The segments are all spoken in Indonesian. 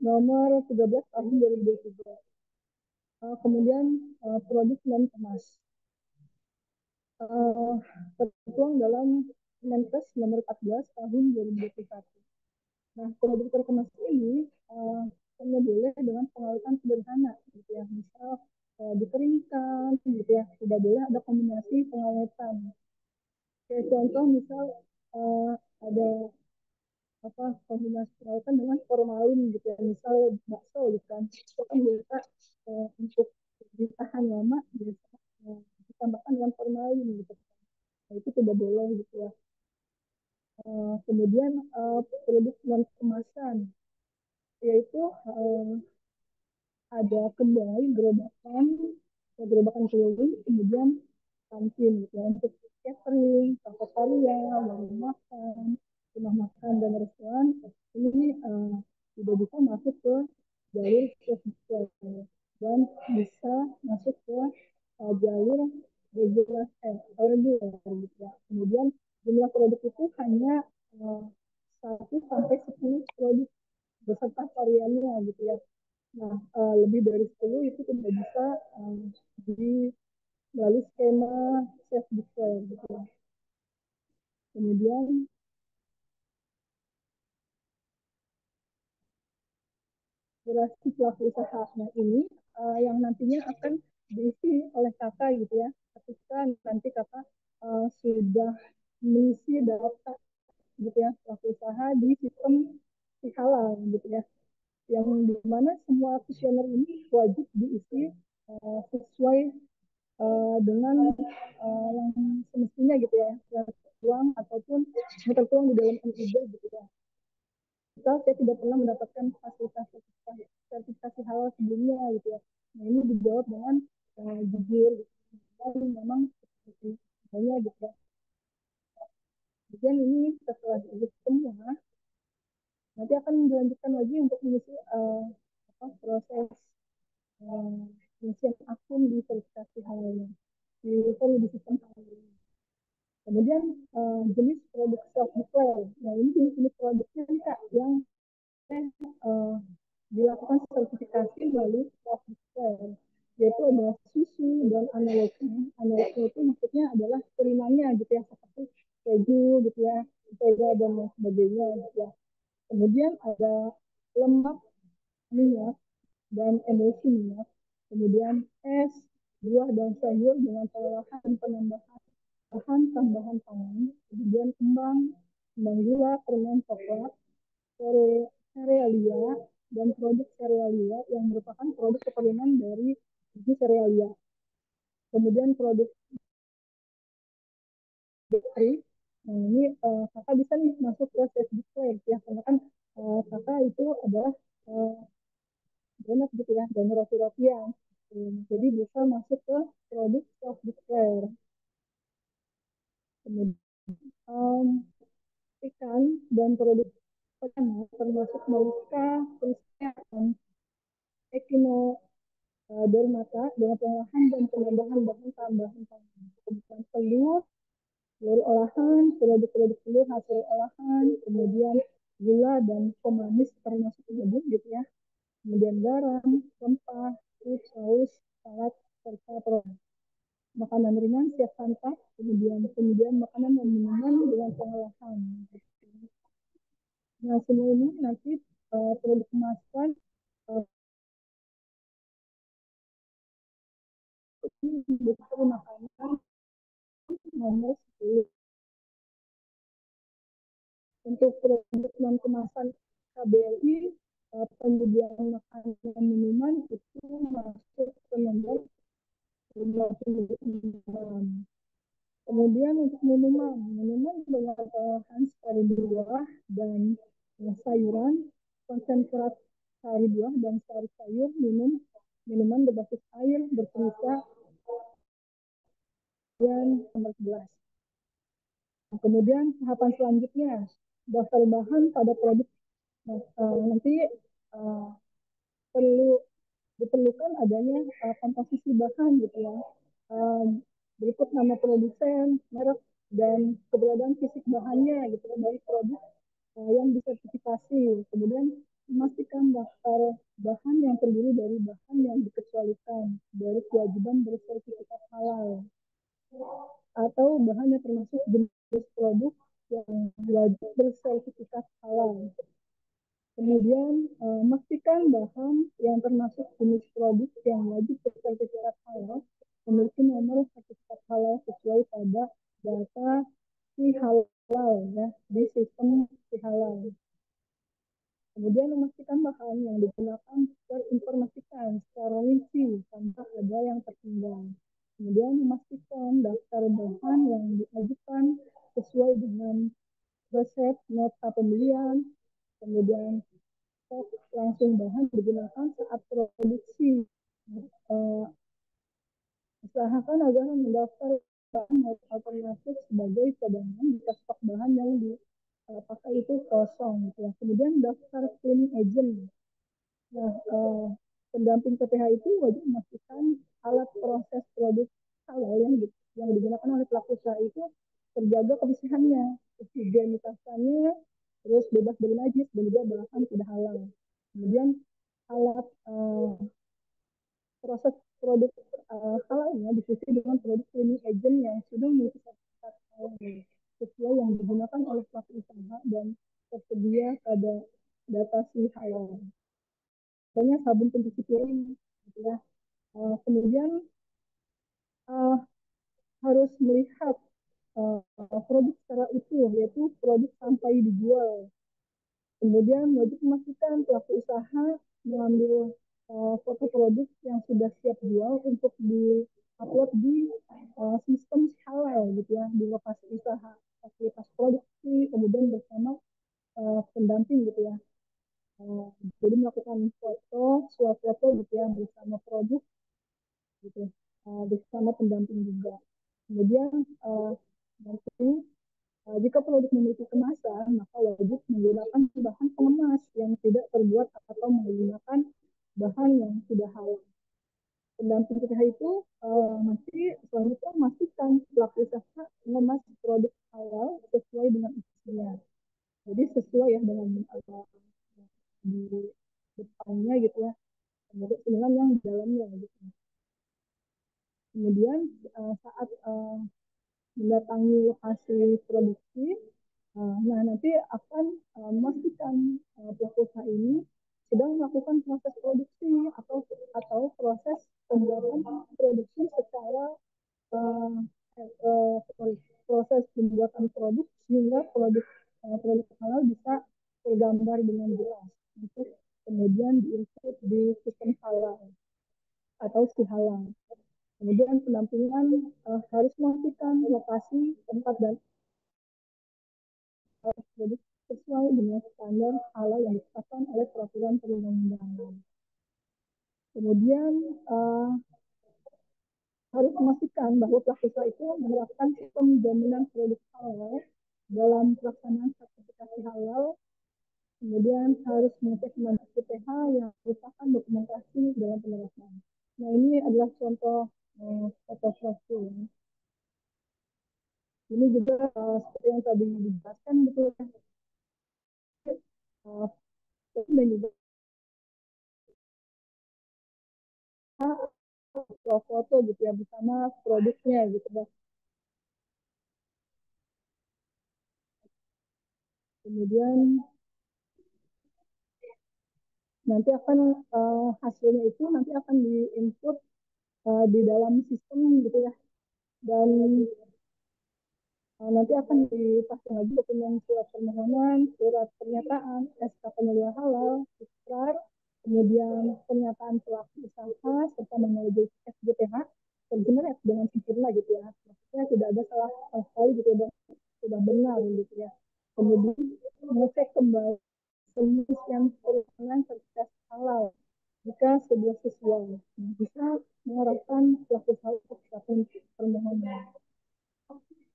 nomor 13 tahun 2023. Kemudian produk non kemas uh, tertuang dalam Menkes nomor 14 tahun 2021. Nah, produk terkemas ini hanya boleh dengan pengawetan sederhana, gitu ya. Misal dikeringkan, gitu ya. Tidak boleh ada kombinasi pengawetan. Kayak contoh, misal uh, ada apa kombinasi pengawetan dengan formalin, gitu ya. Misal bakso, gitu kan. Itu kan biasa untuk ditahan lama, biasa ditambahkan dengan formalin, gitu. Nah, itu tidak boleh, gitu ya. Kemudian produk non kemasan yaitu ada kedai gerobakan keliling, kemudian kantin gitu ya, untuk catering, kafetaria, warung makan, rumah makan dan restoran ini tidak bisa masuk ke jalur sesuai dan bisa masuk ke jalur reguler gitu ya. Kemudian jumlah produk itu hanya 1 sampai 10 produk beserta variannya gitu ya. Nah, lebih dari 10 itu tidak bisa di melalui skema self declare gitu ya. Kemudian durasi pelaku usaha ini yang nantinya akan diisi oleh kakak gitu ya. Ketika nanti kakak sudah mengisi data gitu ya pelaku usaha di sistem halal gitu ya. Yang dimana semua kuesioner ini wajib diisi sesuai dengan yang semestinya gitu ya, yang tertuang ataupun yang tertuang di dalam NIB gitu ya. Misal saya tidak pernah mendapatkan fasilitas sertifikasi halal sebelumnya gitu ya. Nah ini dijawab dengan jujur gitu. Dan memang seperti hanya gitu ya. Kemudian ini setelah itu semua, nanti akan dilanjutkan lagi untuk mengisi proses pengisian akun di verifikasi halal di sistem halal. Kemudian jenis produk self declare. Nah ini jenis-jenis produknya nih kak yang uh, dilakukan sertifikasi melalui self declare, yaitu ada susu dan analognya. Analognya itu maksudnya adalah turinannya gitu ya, seperti keju gitu ya, mentega dan lain sebagainya gitu ya. Kemudian ada lemak, minyak dan emulsi minyak. Kemudian es, buah dan sayur dengan pengolahan penambahan bahan tambahan pangan, kemudian kembang gula, permen coklat, serealia, dan produk serealia yang merupakan produk keturunan dari biji serealia. Kemudian produk bakery, nah ini kakak bisa nih masuk ke self display ya, karena kan kakak itu adalah donat gitu ya, donat roti-rotian. Jadi bisa masuk ke produk self declare. Kemudian um, ikan dan produk pertama termasuk moluska, dan ekino dermata dengan pengolahan dan penambahan bahan tambahan pangan. Kemudian telur olahan, produk-produk telur hasil olahan, kemudian gula dan pemanis termasuk gabung gitu ya. Kemudian garam, rempah, saus, salad, serta produk makanan ringan siap santap, kemudian makanan dan minuman dengan pengolahan. Nah, semua ini nanti perlu dikemaskan uh, industri makanan nomor 10. Untuk produk non kemasan KBRI, penyediaan makanan dan minuman itu masuk ke nomor 56. Kemudian untuk minuman dengan olahan sari buah dan sayuran, konsentrat sari buah dan sari sayur, minuman berbasis air berperisa dan nomor 11. Nah, kemudian tahapan selanjutnya daftar bahan pada produk. Nah, nanti uh, perlu diperlukan adanya komposisi bahan gitu ya. Berikut nama produsen, merek, dan keberadaan fisik bahannya gitu ya, dari produk yang disertifikasi. Kemudian memastikan daftar bahan yang terdiri dari bahan yang dikecualikan dari kewajiban bersertifikat halal atau bahan yang termasuk jenis produk yang wajib bersertifikat halal. Kemudian memastikan bahan yang termasuk jenis produk yang wajib bersertifikat halal memiliki nomor sertifikat halal sesuai pada data si halal ya di sistem si halal. Kemudian memastikan bahan yang digunakan terinformasikan secara rinci tanpa ada yang tertinggal. Kemudian memastikan daftar bahan yang diajukan sesuai dengan resep nota pembelian. Kemudian stok langsung bahan digunakan saat produksi. Uh, Usahakan agar mendaftar bahan alternatif sebagai cadangan jika stok bahan yang dipakai itu kosong. Ya. Kemudian daftar cleaning agent. Nah, pendamping PPH itu wajib memastikan alat proses produk halal yang digunakan oleh pelaku usaha itu terjaga kebersihannya, higienitasnya, terus bebas dari najis dan juga bahan tidak halal. Kemudian alat proses produk halalnya diskusi dengan produk cleaning agent yang sudah memiliki sertifikat halal sesuai yang digunakan oleh pelaku usaha dan tersedia pada data si halal. Contohnya sabun pencuci piring, gitu ya. Kemudian uh, harus melihat produk secara utuh, yaitu produk sampai dijual. Kemudian wajib memastikan pelaku usaha mengambil foto produk yang sudah siap jual untuk di-upload di sistem halal gitu ya di lokasi usaha, fasilitas produksi, kemudian bersama pendamping gitu ya. Jadi melakukan foto, suap foto gitu ya bersama produk gitu, bersama pendamping juga. Kemudian nanti jika produk memiliki kemasan, maka wajib menggunakan bahan pengemas yang tidak terbuat atau menggunakan bahan yang sudah halal. Pendamping ketika itu nanti selanjutnya memastikan pelaku usaha mengemas produk halal sesuai dengan isinya. Jadi sesuai ya dengan di depannya gitu ya, dengan yang di dalamnya gitu. Kemudian saat mendatangi lokasi produksi, nah nanti akan memastikan pelaku usaha ini sedang melakukan proses produksi atau proses pembuatan produksi secara uh, proses pembuatan produk sehingga produk halal bisa tergambar dengan jelas untuk kemudian diinsert di sistem halal atau si halal. Kemudian pendampingan harus memastikan lokasi tempat dan jadi sesuai dengan standar halal yang ditetapkan oleh peraturan perundang-undangan. Kemudian harus memastikan bahwa pelaku usaha itu menerapkan sistem jaminan produk halal dalam pelaksanaan sertifikasi halal. Kemudian harus mengecek kemampuan PPH yang merupakan dokumentasi dalam penerapan. Nah ini adalah contoh foto profil. Ini juga seperti yang tadi dijelaskan betul ya. Dan juga foto gitu ya bersama produknya gitu ya. Kemudian nanti akan hasilnya itu nanti akan diinput di dalam sistem gitu ya, dan nanti akan dipasang lagi dokumen surat permohonan, surat pernyataan, SK penyediaan halal, ikrar, kemudian pernyataan pelaku usaha serta menyetujui SGPH terbenar dengan sempurna gitu ya, maksudnya tidak ada salah sekali gitu ya, sudah benar gitu ya. Kemudian mengecek kembali pengisian permohonan sertifikasi halal jika sudah sesuai, bisa mengarahkan pelaku usaha untuk permohonan.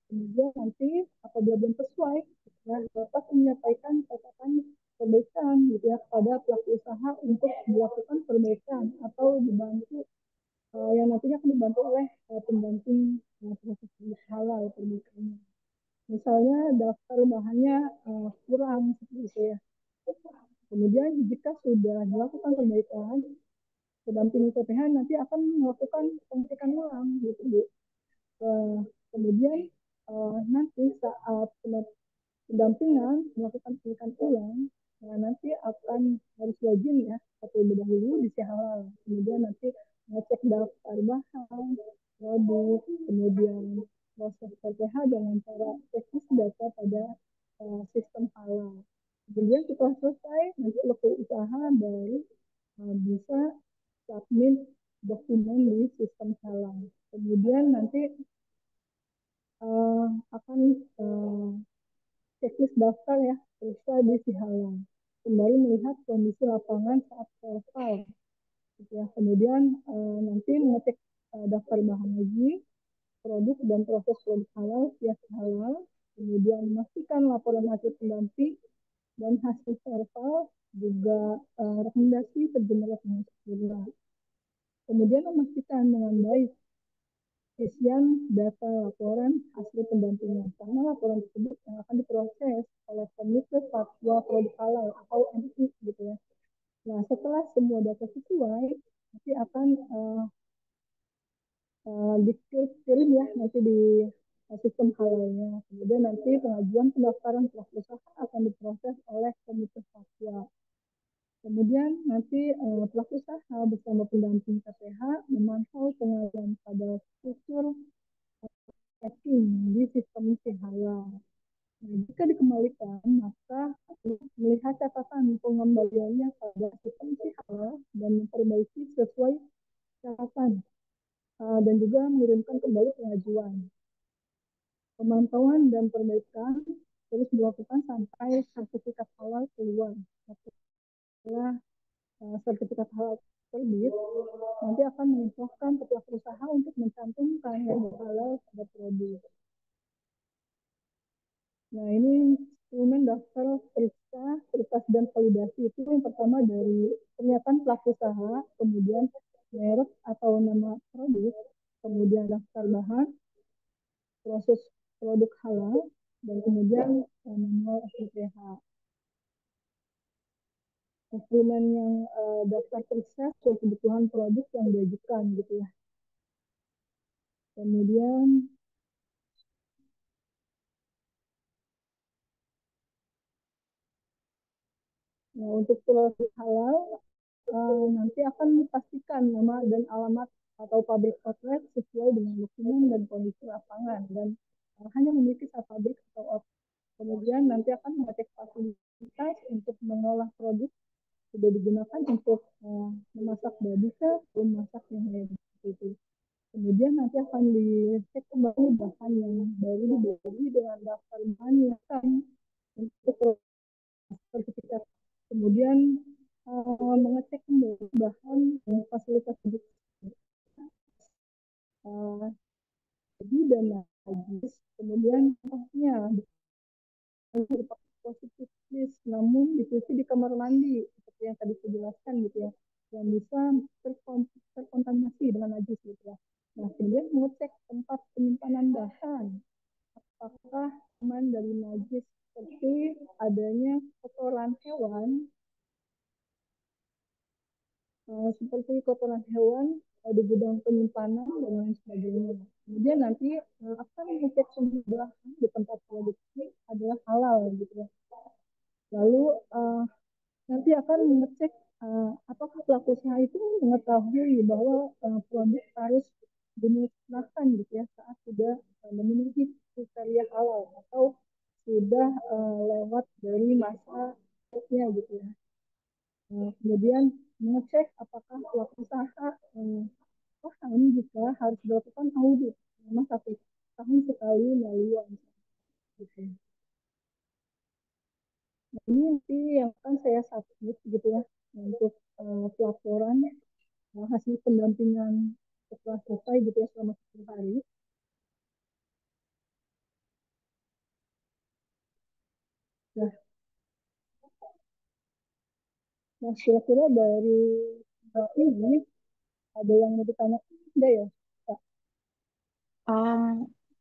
Kemudian nanti apabila belum sesuai, ya, dapat menyampaikan catatan perbaikan gitu ya kepada pelaku usaha untuk melakukan perbaikan atau dibantu yang nantinya akan dibantu oleh pendamping proses halal perbaikannya. Misalnya daftar bahannya kurang seperti itu ya. Kemudian jika sudah dilakukan perbaikan, pendamping PPH nanti akan melakukan pengecekan ulang gitu Bu. Kemudian nanti saat pendampingan melakukan pengecekan ulang, nah nanti akan harus wajib ya terlebih dahulu di halal. Kemudian nanti ngecek daftar bahan, produk, kemudian proses PPH dengan cara teknis data pada sistem halal. Kemudian setelah selesai, nanti pelaku usaha baru bisa submit dokumen di sistem halal. Kemudian nanti akan checklist daftar ya, periksa di Sihalal. Kembali melihat kondisi lapangan saat verify. Gitu ya. Kemudian nanti mengecek daftar bahan lagi, produk dan proses produk halal via halal. Kemudian memastikan laporan hasil pendamping dan hasil verify juga rekomendasi tergenerasi dengan sempurna. Kemudian memastikan dengan baik isian data laporan hasil pendampingan karena laporan tersebut yang akan diproses oleh Komite Fatwa Produk Halal atau MI gitu ya. Nah setelah semua data sesuai nanti akan dikirim ya nanti di sistem halalnya. Kemudian nanti pengajuan pendaftaran pelaku usaha akan diproses oleh Komite Fatwa. Kemudian nanti pelaku usaha bersama pendamping KPH memantau pengajuan pada struktur tracking di sistem halal. Nah, jika dikembalikan, maka melihat catatan pengembaliannya pada sistem halal dan memperbaiki sesuai catatan dan juga mengirimkan kembali pengajuan. Pemantauan dan perbaikan terus dilakukan sampai sertifikat halal keluar. Setelah sertifikat halal terbit, nanti akan menginfokan ke pelaku usaha untuk mencantumkan label halal pada produk. Nah, ini instrumen daftar periksa, prioritas dan validasi itu yang pertama dari pernyataan pelaku usaha, kemudian merek atau nama produk, kemudian daftar bahan, proses produk halal, dan kemudian manual SPPH. Instrumen yang daftar periksa sesuai kebutuhan produk yang diajukan gitu ya. Kemudian untuk produk halal nanti akan dipastikan nama dan alamat atau pabrik outlet sesuai dengan dokumen dan kondisi lapangan dan hanya memiliki satu pabrik atau outlet. Kemudian nanti akan mengecek fasilitas untuk mengolah produk sudah digunakan untuk memasak babika atau memasak yang lain itu. Kemudian nanti akan dicek kembali bahan yang baru dibeli dengan daftar bahan yang akan untuk sertifikat. Kemudian mengecek kembali bahan dan fasilitas produksi dan najis. Kemudian contohnya positif list, namun dicuci di kamar mandi seperti yang tadi saya jelaskan gitu ya, yang bisa terkontaminasi dengan najis gitu ya. Nah, kemudian mengecek tempat penyimpanan bahan, apakah aman dari najis seperti adanya kotoran hewan seperti kotoran hewan di gudang penyimpanan dan lain sebagainya. Kemudian nanti akan mengecek sumber di tempat produksi adalah halal gitu ya. Lalu nanti akan mengecek apakah pelaku usaha itu mengetahui bahwa produk harus dimusnahkan gitu ya saat sudah memenuhi kriteria halal atau sudah lewat dari masa gitu ya. Kemudian mengecek apakah pelaku usaha paham jika harus dilakukan audit selama 1 tahun sekali melalui gitu. Nah, ini nanti yang akan saya submit gitu ya untuk pelaporan hasil pendampingan setelah selesai gitu ya selama 10 hari. Nah, nah kira-kira dari ini ada yang mau ditanya enggak ya, Kak?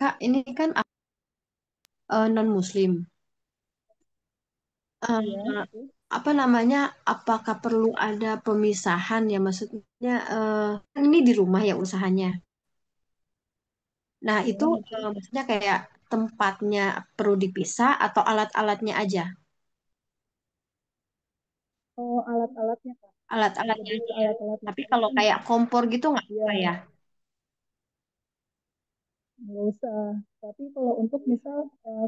Kak, ini kan non-Muslim. Iya, Eh, oke. apa namanya, apakah perlu ada pemisahan ya maksudnya kan ini di rumah ya usahanya. Nah, itu Ya, betul. maksudnya kayak tempatnya perlu dipisah atau alat-alatnya aja? Oh, alat-alatnya Kak. Alat-alatnya Lebih ke aja ya. alat-alatnya. Tapi Karena kalau kan kayak kompor gitu nggak apa ya? ya nggak usah. Tapi kalau untuk misal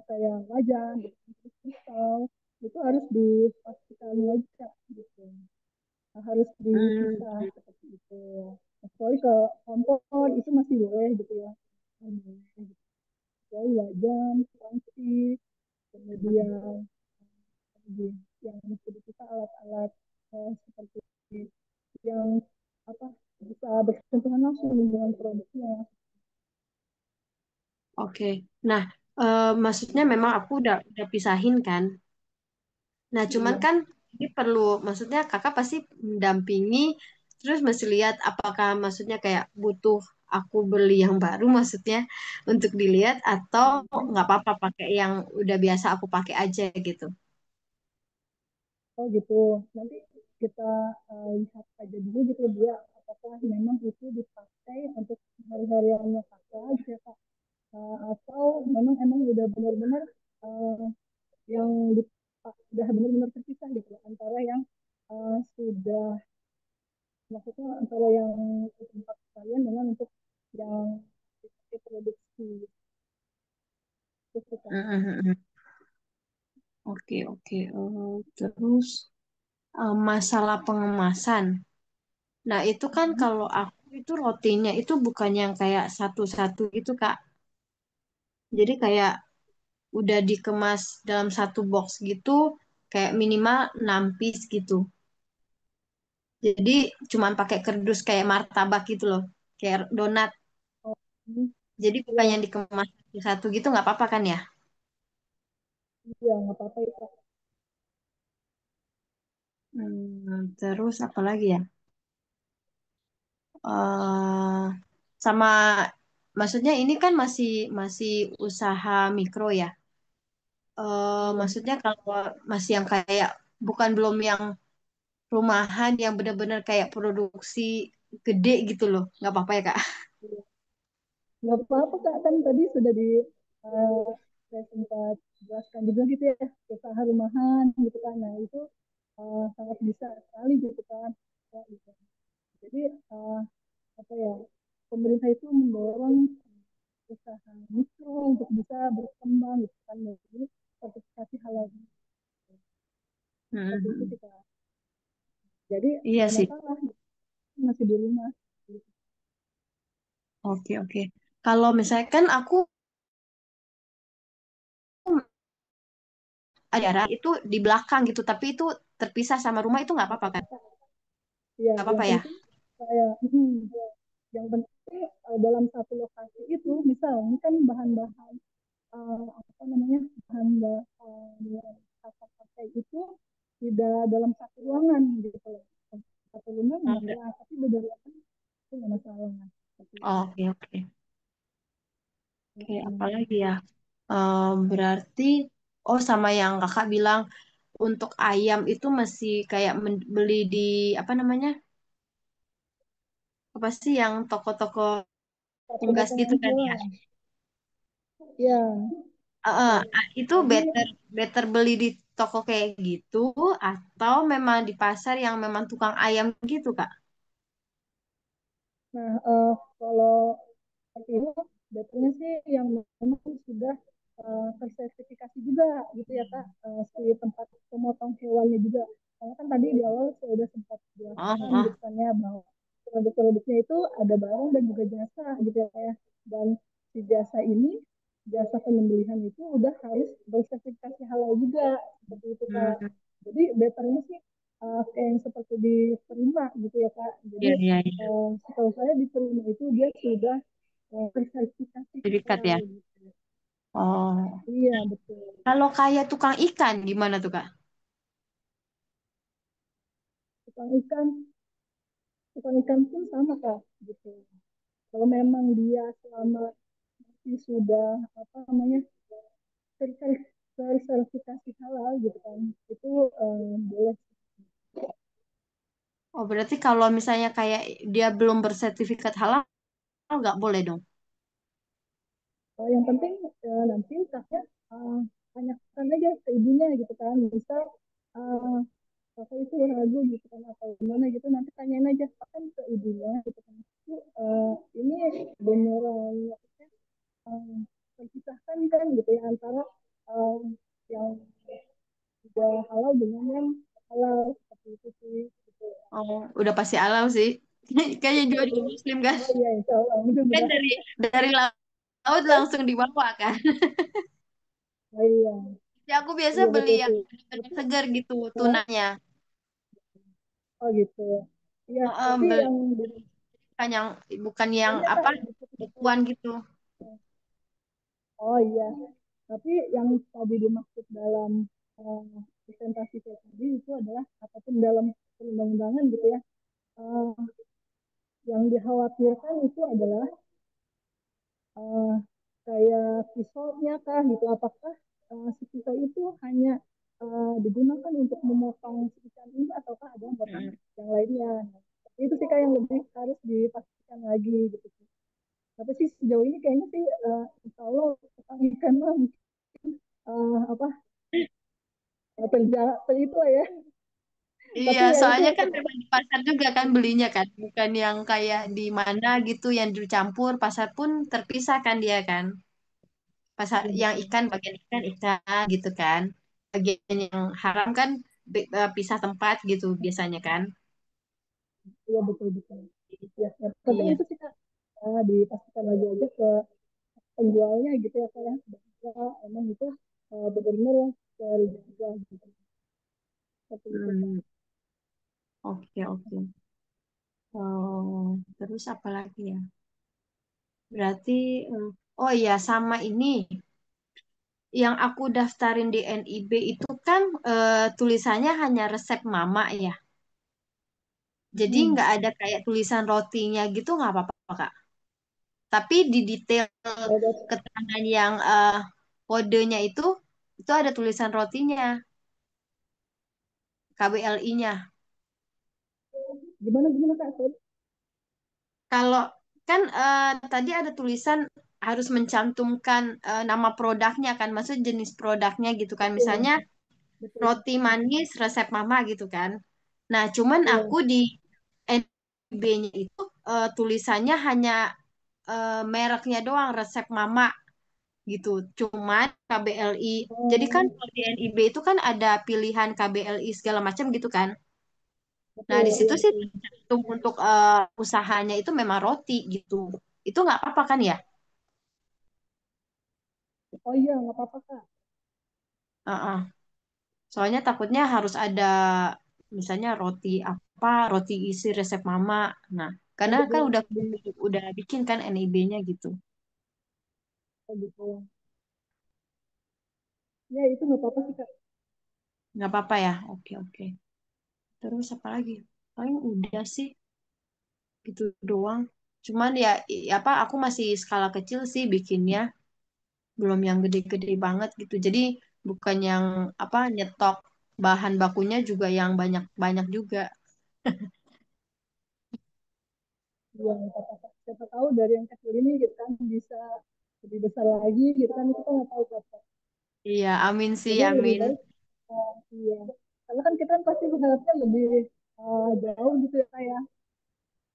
kayak wajan, gitu, terus pisau, itu harus dipastikan aja gitu. Nah, harus Hmm. dipisah seperti itu. Kecuali ke kompor itu masih boleh gitu ya. Kecuali wajan, tangki, kemudian yang mesti dipisah alat-alat seperti yang apa bisa bersentuhan langsung dengan produknya. Oke. Nah, maksudnya memang aku udah pisahin kan. Nah, cuman Iya. kan ini perlu, maksudnya kakak pasti mendampingi, terus mesti lihat apakah maksudnya kayak butuh aku beli yang baru maksudnya untuk dilihat atau nggak apa-apa pakai yang udah biasa aku pakai aja gitu. Oh gitu. Nanti kita lihat aja dulu gitu dia apakah memang itu dipakai untuk hari-hariannya kakak gitu ya Kak. Atau memang emang udah benar-benar uh, yang udah benar-benar terpisah gitu antara yang sudah maksudnya antara yang tempat kalian dengan untuk yang diproduksi gitu Kak. Mhm. Oke, oke. Terus masalah pengemasan. Nah, itu kan Mhm. kalau aku itu rotinya itu bukan yang kayak satu-satu gitu, Kak. Jadi kayak udah dikemas dalam satu box gitu, kayak minimal 6 piece gitu. Jadi cuman pakai kardus kayak martabak gitu loh, kayak donat. Oh, ini Jadi bukan ya, yang dikemas satu-satu gitu nggak apa-apa kan ya? iya nggak apa-apa ya Kak. Terus apa lagi ya? eh Sama maksudnya ini kan masih masih usaha mikro ya. Iya. Maksudnya kalau masih yang kayak bukan belum yang rumahan yang benar-benar kayak produksi gede gitu loh, nggak apa-apa ya Kak? Iya. Nggak apa-apa Kak, kan tadi sudah eh, saya sempat jelaskan juga gitu ya, usaha rumahan gitu kan. Nah itu sangat bisa sekali gitu kan. Ya, gitu. Jadi apa ya, pemerintah itu mendorong usaha mikro untuk bisa berkembang gitu kan. Jadi sertifikasi halal seperti itu Hmm. sih Kak. Jadi Iya nggak sih. masalah, masih di rumah. Oke, oke. Kalau misalkan aku ajaran itu di belakang gitu, tapi itu terpisah sama rumah itu nggak Nggak apa-apa apa-apa kan? Kak. Ya, Nggak yang apa-apa ya? penting saya yang penting dalam satu lokasi itu misalnya kan bahan-bahan apa namanya bahan-bahan kakak pakai itu tidak dalam satu ruangan gitu loh. Satu rumah nggak Oh, enggak. masalah tapi beda ruangan itu nggak masalah seperti itu. Oke, oke. Oke, apa Mm-mm. lagi ya? Berarti, oh sama yang kakak bilang untuk ayam itu masih kayak beli di apa namanya? Apa sih yang toko-toko Satu unggas gitu potongan kan ya? hewan ya, betul. Itu Jadi better better beli di toko kayak gitu atau memang di pasar yang memang tukang ayam gitu, Kak? nah kalau seperti itu betulnya sih yang memang sudah tersertifikasi juga gitu ya Kak, si tempat pemotong hewannya juga. Karena kan tadi di awal saya sudah sempat Oh, jelaskan oh. gitu kan ya bahwa produk-produknya itu ada barang dan juga jasa gitu ya Kak ya. Dan si jasa ini, jasa penyembelihan itu udah harus bersertifikasi halal juga seperti itu Kak. Hmm, Jadi betternya sih kayak yang seperti diterima gitu ya Kak. Jadi iya, iya, iya. setahu saya diterima itu dia sudah tersertifikasi Dekat halal ya. gitu. Oh. Iya betul. Kalau kayak tukang ikan gimana tuh, Kak? Tukang ikan, tukang ikan pun sama Kak gitu. Kalau memang dia selama masih sudah apa namanya verifikasi halal gitu kan, itu boleh. Oh, berarti kalau misalnya kayak dia belum bersertifikat halal, nggak boleh dong. Yang penting nanti kakak tanyakan aja ke ibunya gitu kan, misal uh, kakak itu ragu gitu kan atau gimana gitu, nanti tanyain aja kan ke ibunya gitu kan. Itu, ini beneran uh, terpisahkan kan gitu ya antara uh, yang tidak halal dengan yang halal, seperti itu sih gitu. Oh, udah pasti halal sih. Kayaknya juga di Muslim kan. Oh iya, insya Allah Kan mudah-mudahan. dari laut langsung dibawa kan. Oh iya, Jadi aku biasa iya beli betul yang sih. benar-benar Tapi segar gitu uh, tunanya. oh gitu. Iya, tapi Beli yang bukan yang banyak kak apa di situ. bekuan gitu. Oh iya, tapi yang tadi dimaksud dalam uh, presentasi saya tadi itu adalah ataupun dalam perundang-undangan gitu ya, uh, yang dikhawatirkan itu adalah uh, kayak pisaunya kah gitu, apakah si pisau itu hanya digunakan untuk memotong si ikan ini ataukah ada potong Mm. yang lainnya. Itu sih kayak yang lebih harus dipastikan lagi gitu. Tapi sih sejauh ini kayaknya sih insya Allah ikan mah apa penjara itu lah ya. Iya, Tapi ya itu soalnya kan tetap memang di pasar juga kan belinya kan, bukan yang kayak di mana gitu yang dicampur. Pasar pun terpisah kan dia kan. Pasar ya yang betul. ikan bagian ikan ikan gitu kan. Bagian yang haram kan pisah tempat gitu biasanya kan. Iya betul betul. Ya, yang penting Iya. itu sih kak dipastikan lagi aja ke penjualnya gitu ya kak ya. Bahwa emang itu benar-benar terjaga gitu. Seperti itu kak. Hmm, oke oke. Oh, terus apa lagi ya? Berarti, oh iya sama ini yang aku daftarin di NIB itu kan tulisannya hanya resep mama ya. Jadi Hmm. nggak ada kayak tulisan rotinya gitu nggak apa-apa Kak. Tapi di detail Ada keterangan yang kodenya itu ada tulisan rotinya, KBLI-nya. gimana gimana kak? Sorry. Kalau kan tadi ada tulisan harus mencantumkan nama produknya kan, maksud jenis produknya gitu kan. Betul Misalnya betul. roti manis resep mama gitu kan. Nah, cuman Iya. aku di NIB-nya itu tulisannya hanya mereknya doang resep mama gitu. Cuman KBLI. Jadi kan Oh, kalau di NIB itu kan ada pilihan KBLI segala macam gitu kan. Nah, di betul iya situ sih betul. tercantum untuk usahanya itu memang roti gitu. Itu nggak apa-apa kan ya? Oh iya nggak apa-apa kak. Heeh. Soalnya takutnya harus ada misalnya roti apa, roti isi resep mama. Nah, Oh karena kan betul udah betul. udah bikin kan NIB-nya gitu. Oh gitu. Ya itu nggak apa-apa sih kak. Nggak apa-apa ya? Oke, oke. Terus apa lagi? Paling udah sih gitu doang. Cuman ya apa aku masih skala kecil sih bikinnya, belum yang gede-gede banget gitu. Jadi bukan yang apa nyetok bahan bakunya juga yang banyak-banyak juga. Iya nggak apa-apa kak. Siapa tahu dari yang kecil ini kita kan bisa lebih besar lagi gitu kan, kita nggak tahu kak. Iya, amin sih, Jadi lebih amin. baik iya. Karena kan kita pasti berharapnya lebih jauh gitu ya kak ya.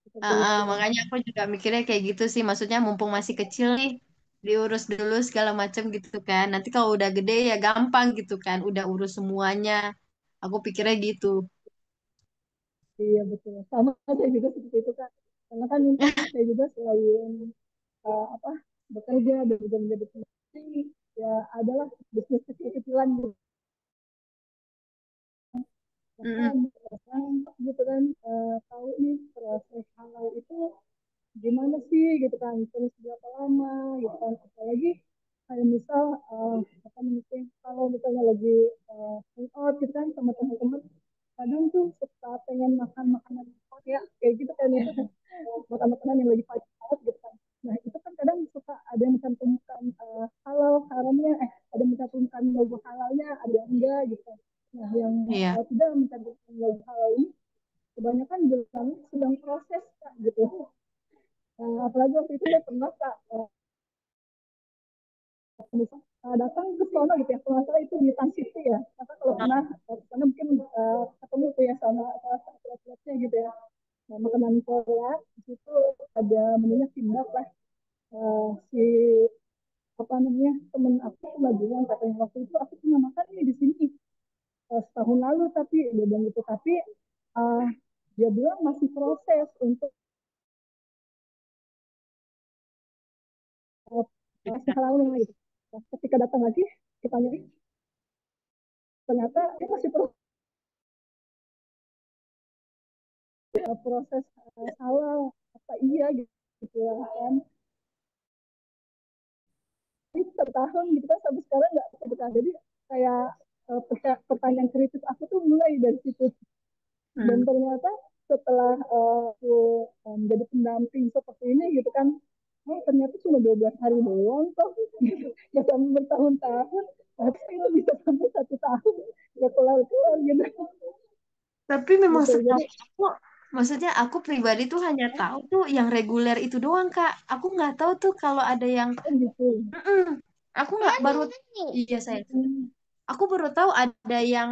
Seperti itu. Makanya aku juga mikirnya kayak gitu sih. Maksudnya mumpung masih kecil nih, diurus dulu segala macam gitu kan. Nanti kalau udah gede ya gampang gitu kan. Udah urus semuanya. Aku pikirnya gitu. Iya betul. Sama saya juga seperti itu kak. Karena kan saya juga selain apa bekerja dan juga menjadi peneliti, ya adalah bisnis kecil-kecilan gitu. Mm-mm. Bahkan orang gitu kan tahu nih proses halal itu gimana sih gitu kan, terus berapa lama gitu kan, apalagi kayak misal apa namanya, kalau misalnya lagi hangout gitu kan sama teman-teman, kadang tuh suka pengen makan makanan Korea kayak gitu kan ya, makan makanan yang lagi fight out gitu kan. Nah itu kan kadang suka ada yang mencantumkan halal haramnya, ada yang mencantumkan logo halal Iya. tidak mencabut hal ini, kebanyakan bilang sedang proses Kak, gitu. Apalagi waktu itu saya pernah Kak, datang ke sana gitu ya, kalau nggak salah itu di Tan City ya. Kakak kalau pernah ke sana mungkin ketemu tuh ya sama salah satu atletnya gitu ya. Nah, makanan Korea di situ ada menunya kimbap lah. Si apa namanya temen aku cuma bilang katanya waktu itu aku pernah makan ini di sini setahun lalu tapi dia bilang gitu tapi uh, dia bilang masih proses untuk uh, halalnya gitu. Nah, ketika datang lagi kita tanya ternyata itu masih proses halal apa iya gitu ya kan ini setahun gitu kan sampai sekarang nggak betah jadi kayak pertanyaan kritis aku tuh mulai dari situ dan Hmm. ternyata setelah aku menjadi pendamping seperti ini gitu kan oh ternyata cuma 12 hari doang toh gitu. Ya sampai bertahun-tahun tapi itu bisa sampai 1 tahun ya keluar gitu Tapi memang gitu setahu jadi aku, maksudnya aku pribadi tuh hanya tahu tuh yang reguler itu doang, Kak. Aku nggak tahu tuh kalau ada yang, oh gitu. mm-mm. Aku nggak baru, iya saya. Hmm. Aku baru tahu ada yang,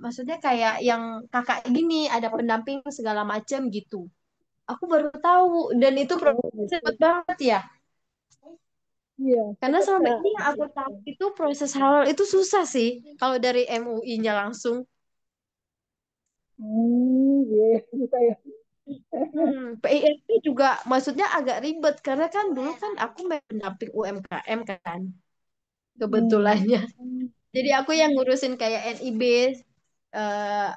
maksudnya kayak yang kakak gini, ada pendamping segala macam gitu. Aku baru tahu, dan itu Oh prosesnya gitu cepet banget ya. iya Karena cepet selama kak ini yang aku gitu. tahu itu proses halal itu susah sih, kalau dari MUI-nya langsung. Iya bisa ya PIRT juga maksudnya agak ribet karena kan dulu kan aku mendamping UMKM kan hmm. kebetulannya. Jadi aku yang ngurusin kayak NIB, eh,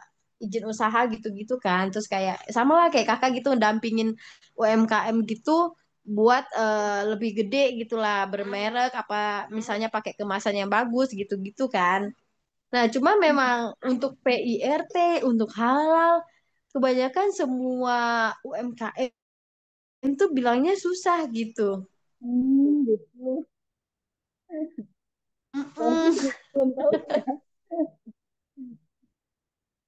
izin usaha gitu-gitu kan. Terus kayak sama lah kayak kakak gitu dampingin UMKM gitu buat lebih gede gitulah bermerek apa misalnya pakai kemasan yang bagus gitu-gitu kan. Nah, cuma memang untuk PIRT, untuk halal, kebanyakan semua UMKM tuh bilangnya susah gitu. Gitu saya sih Mm-mm. belum tahu sih ya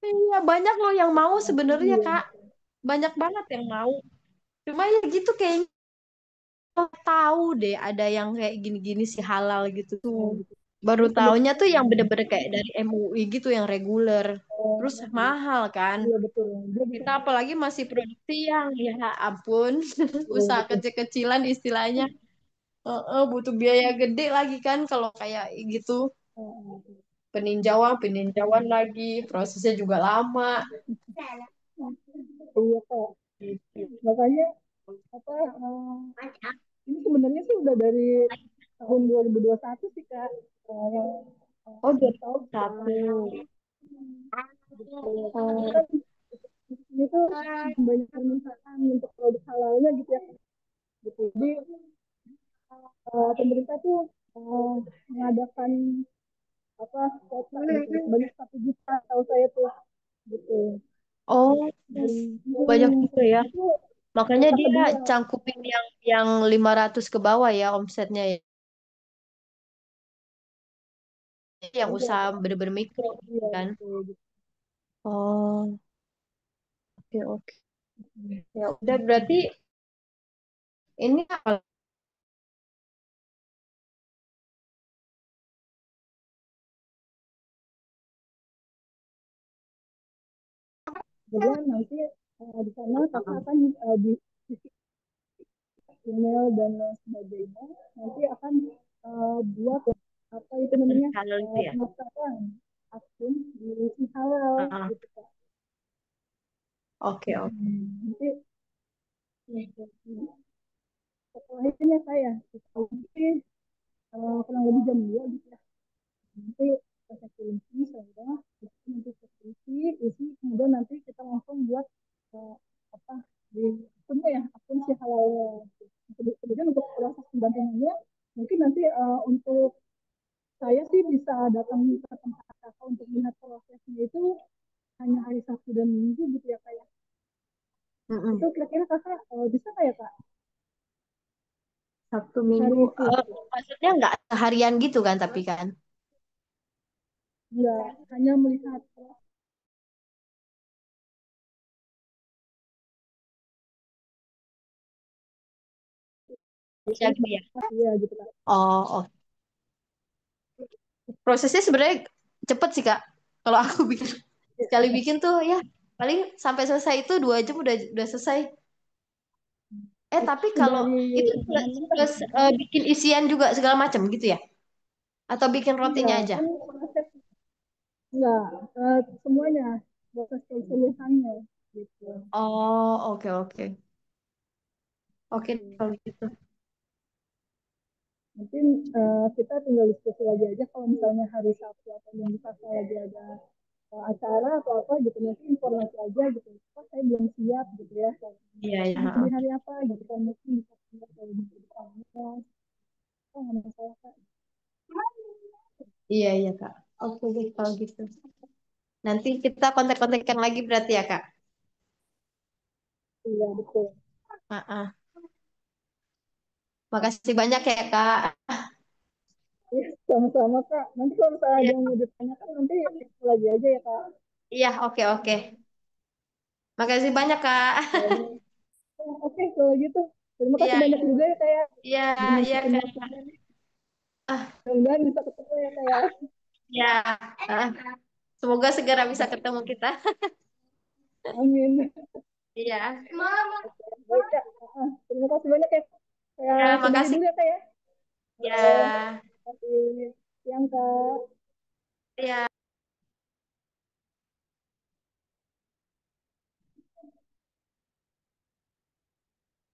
Iya, banyak loh yang mau sebenarnya, iya Kak. Banyak banget yang mau. Cuma ya gitu kayaknya tahu deh ada yang kayak gini-gini sih halal gitu tuh. oh, gitu Baru ini taunya kebetulan tuh yang bener-bener kayak dari MUI gitu yang reguler. Terus oh, mahal kan. iya betul dia bisa Kita apalagi masih produksi yang ya ampun, iya usaha betul kecil-kecilan istilahnya. Butuh biaya gede lagi kan kalau kayak gitu. oh, Peninjauan lagi, prosesnya juga lama. iya kak Gitu. makanya apa ini sebenarnya sih udah dari tahun 2021 sih kak yang Oh, aku tahu gitu 2001. gitu karena kan ini tuh banyak permintaan untuk produk halalnya gitu ya gitu jadi pemerintah tuh uh, mengadakan apa kuota gitu sebanyak 1 juta tahu saya tuh gitu Oh, dan banyak juga ya. itu Makanya kuota dia kedua cangkupin yang 500 ke bawah ya omsetnya ya. Yang iya usaha bener-bener mikro iya kan. betul gitu. Oh, oke oke. Ya udah berarti ini apa? Kemudian nanti di sana kakak akan di email dan lain sebagainya nanti akan buat apa itu namanya Halal itu ya. pendaftaran akun di si halal Ah, gitu kak. oke oke. Nanti setelah itu ya saya nanti kurang lebih jam 2 gitu ya nanti kita isi saya nanti isi kemudian nanti kita langsung buat uh, apa di semua ya akun si halal kemudian untuk proses pendampingannya mungkin nanti untuk saya sih bisa datang ke tempat kakak untuk melihat prosesnya itu hanya hari Sabtu dan Minggu gitu ya kak ya itu Mm-mm. kira-kira kakak bisa nggak ya kak Sabtu Minggu. hari itu Maksudnya nggak seharian gitu kan tapi kan. nggak hanya melihat Bisa biasanya gitu ya. masih ya gitu Kak. Oh, oh. Prosesnya sebenarnya cepet sih Kak. Kalau aku bikin sekali bikin tuh ya paling sampai selesai itu 2 jam udah selesai. Tapi Itu kalau dari itu bahan mentah plus, gitu. bikin isian juga segala macam gitu ya? Atau bikin Iya rotinya aja? kan proses enggak semuanya proses keseluruhannya gitu. Oh, oke oke. Oke Gitu. kalau gitu. Mungkin kita tinggal diskusi lagi aja kalau misalnya hari Sabtu atau Minggu Kakak lagi ada acara atau apa gitu nanti informasi aja gitu. Oh, saya belum siap gitu ya. Iya ya. Bisa di Heeh. hari apa gitu kan mungkin bisa siap kalau minggu depannya. Oh, nggak masalah Kak. Iya iya Kak. Oke deh kalau gitu. Nanti kita kontak-kontakan lagi berarti ya Kak. Iya betul. Heeh. Makasih banyak ya Kak. Iya sama-sama Kak. Nanti kalau misalnya ada Iya yang mau ditanyakan nanti lagi aja ya Kak. iya oke oke. Makasih banyak Kak. Ya udah. Oke kalau gitu. Terima kasih Iya banyak juga ya Kak ya. iya Udah iya nyempetin Kak. waktunya nih. Ah Mudah-mudahan bisa ketemu ya Kak ya. ya. Ah. Semoga segera bisa ketemu kita. Amin. Iya. Oke, baik Kak. Terima kasih banyak ya. Saya Ya sudahi makasih. dulu ya Kak ya. Oke, Ya. terima kasih. Siang Kak. Ya.